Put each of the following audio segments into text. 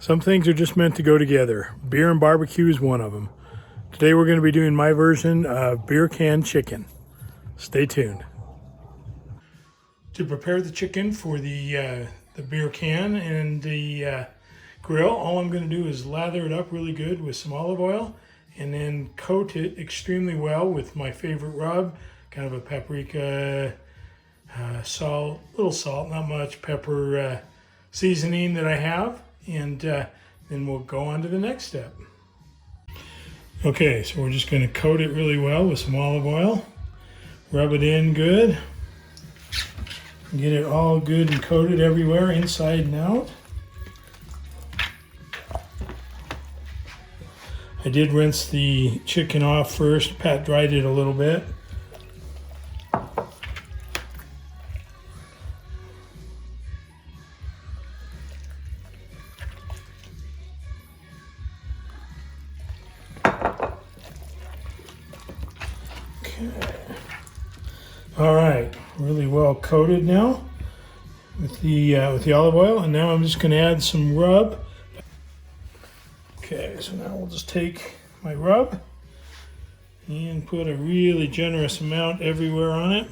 Some things are just meant to go together. Beer and barbecue is one of them. Today we're going to be doing my version of beer can chicken. Stay tuned. To prepare the chicken for the beer can and the grill, all I'm going to do is lather it up really good with some olive oil and then coat it extremely well with my favorite rub, kind of a paprika, salt, little salt, not much, pepper seasoning that I have. And then we'll go on to the next step. Okay, so we're just going to coat it really well with some olive oil. Rub it in good. Get it all good and coated everywhere, inside and out. I did rinse the chicken off first, pat dried it a little bit. All right, really well coated now with the olive oil, and now I'm just going to add some rub. Okay, so now we'll just take my rub and put a really generous amount everywhere on it.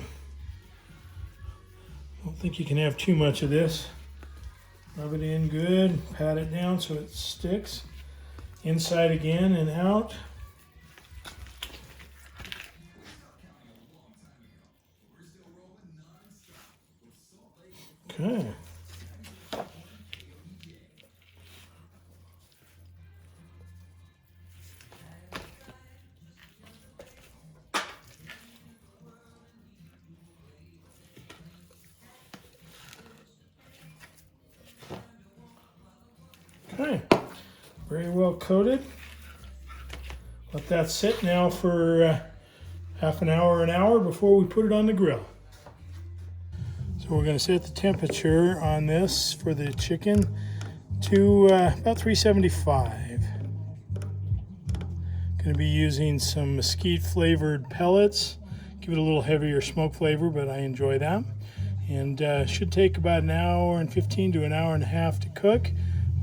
I don't think you can have too much of this. Rub it in good, pat it down so it sticks. Inside again and out. Okay. Okay, very well coated. Let that sit now for half an hour before we put it on the grill. So we're going to set the temperature on this for the chicken to about 375. Going to be using some mesquite flavored pellets. Give it a little heavier smoke flavor, but I enjoy that. And should take about an hour and 15 to an hour and a half to cook.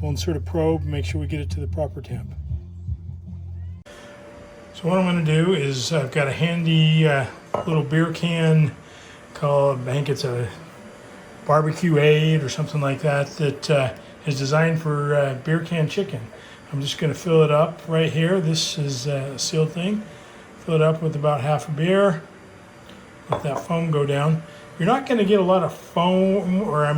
We'll insert a probe and make sure we get it to the proper temp. So what I'm going to do is I've got a handy little beer can called, I think it's a Barbecue Aid or something like that, that is designed for beer can chicken. I'm just going to fill it up right here. This is a sealed thing. Fill it up with about half a beer. Let that foam go down. You're not going to get a lot of foam, or a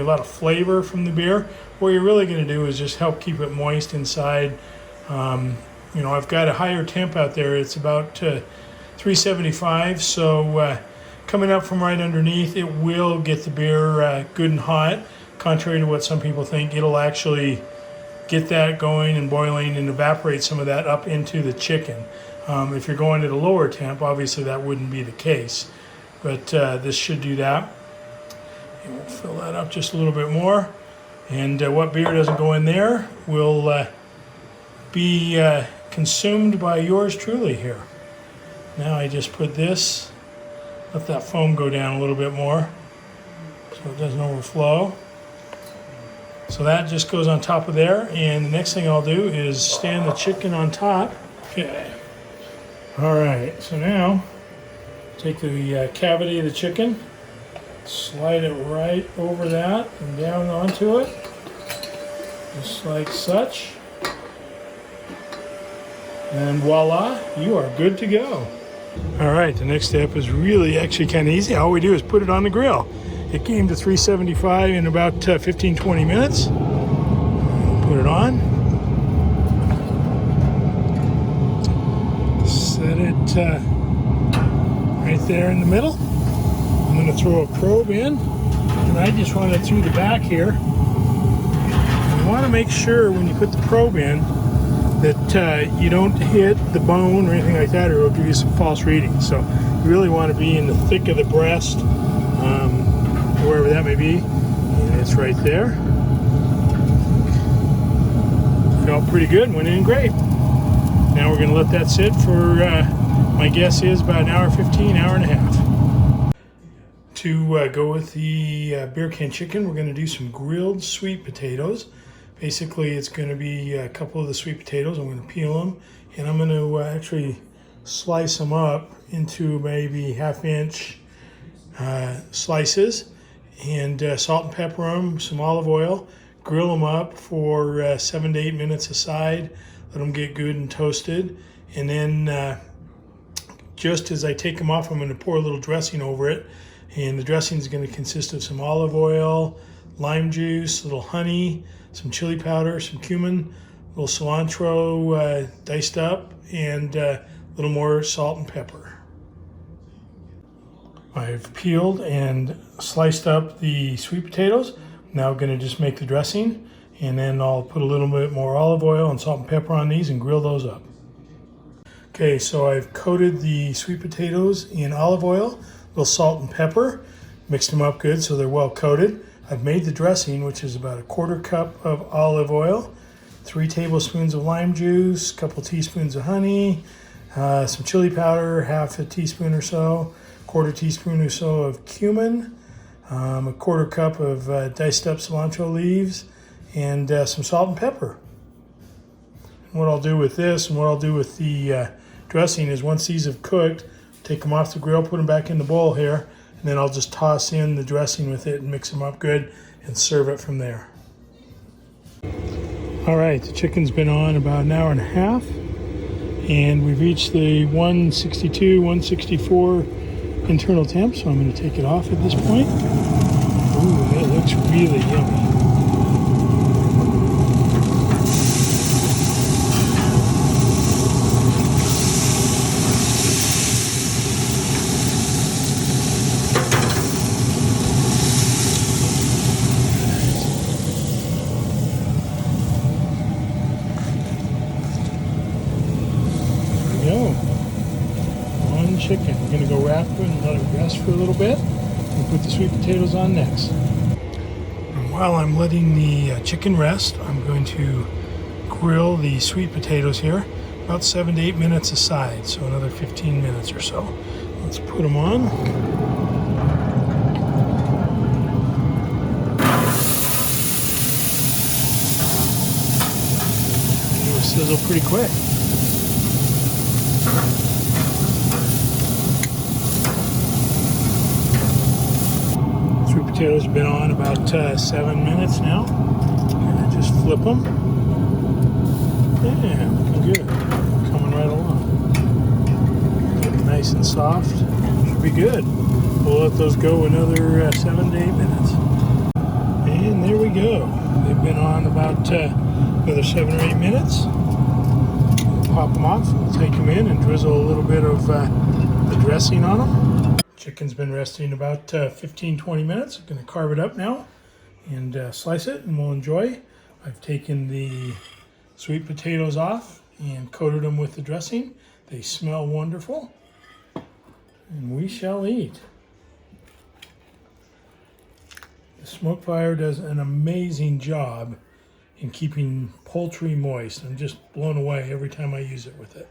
lot of flavor from the beer. What you're really going to do is just help keep it moist inside. I've got a higher temp out there. It's about 375, so coming up from right underneath, it will get the beer good and hot. Contrary to what some people think, it'll actually get that going and boiling and evaporate some of that up into the chicken. If you're going at a lower temp, obviously that wouldn't be the case. But this should do that. And we'll fill that up just a little bit more. And what beer doesn't go in there will be consumed by yours truly here. Now I just put this, let that foam go down a little bit more so it doesn't overflow. So that just goes on top of there. And the next thing I'll do is stand the chicken on top. Okay. All right, so now take the cavity of the chicken, slide it right over that and down onto it, just like such. And voila, you are good to go. All right, the next step is really actually kind of easy. All we do is put it on the grill. It came to 375 in about 15-20 minutes. Put it on. Set it right there in the middle. I'm going to throw a probe in, and I just run it through the back here. You want to make sure when you put the probe in that you don't hit the bone or anything like that, or it'll give you some false readings. So you really want to be in the thick of the breast, wherever that may be, and it's right there. Felt pretty good, went in great. Now we're going to let that sit for, my guess is about an hour 15, hour and a half. To go with the beer can chicken, we're going to do some grilled sweet potatoes. Basically, it's going to be a couple of the sweet potatoes. I'm going to peel them, and I'm going to actually slice them up into maybe half-inch slices, and salt and pepper them, some olive oil, grill them up for 7 to 8 minutes aside, let them get good and toasted, and then just as I take them off, I'm going to pour a little dressing over it, and the dressing is going to consist of some olive oil, lime juice, a little honey, some chili powder, some cumin, a little cilantro diced up, and a little more salt and pepper. I've peeled and sliced up the sweet potatoes. Now I'm going to just make the dressing, and then I'll put a little bit more olive oil and salt and pepper on these and grill those up. Okay, so I've coated the sweet potatoes in olive oil, a little salt and pepper, mixed them up good so they're well coated. I've made the dressing, which is about a 1/4 cup of olive oil, 3 tablespoons of lime juice, a couple teaspoons of honey, some chili powder, half a teaspoon or so, 1/4 teaspoon or so of cumin, a 1/4 cup of diced up cilantro leaves, and some salt and pepper. And what I'll do with this and what I'll do with the dressing is once these have cooked, take them off the grill, put them back in the bowl here, and then I'll just toss in the dressing with it and mix them up good and serve it from there. All right, the chicken's been on about an hour and a half, and we've reached the 162, 164 internal temp, so I'm going to take it off at this point. Ooh, that looks really yummy. One chicken. We're going to go wrap it and let it rest for a little bit. We'll put the sweet potatoes on next. And while I'm letting the chicken rest, I'm going to grill the sweet potatoes here about 7 to 8 minutes aside, so another 15 minutes or so. Let's put them on. It'll sizzle pretty quick. Sweet potatoes have been on about 7 minutes now. And I just flip them. Yeah, looking good. Coming right along. Getting nice and soft. Should be good. We'll let those go another 7 to 8 minutes. And there we go. They've been on about another 7 or 8 minutes. We'll pop them off. We'll take them in and drizzle a little bit of the dressing on them. Chicken's been resting about 15-20 minutes. I'm going to carve it up now and slice it, and we'll enjoy. I've taken the sweet potatoes off and coated them with the dressing. They smell wonderful, and we shall eat. The smoke fire does an amazing job in keeping poultry moist. I'm just blown away every time I use it with it.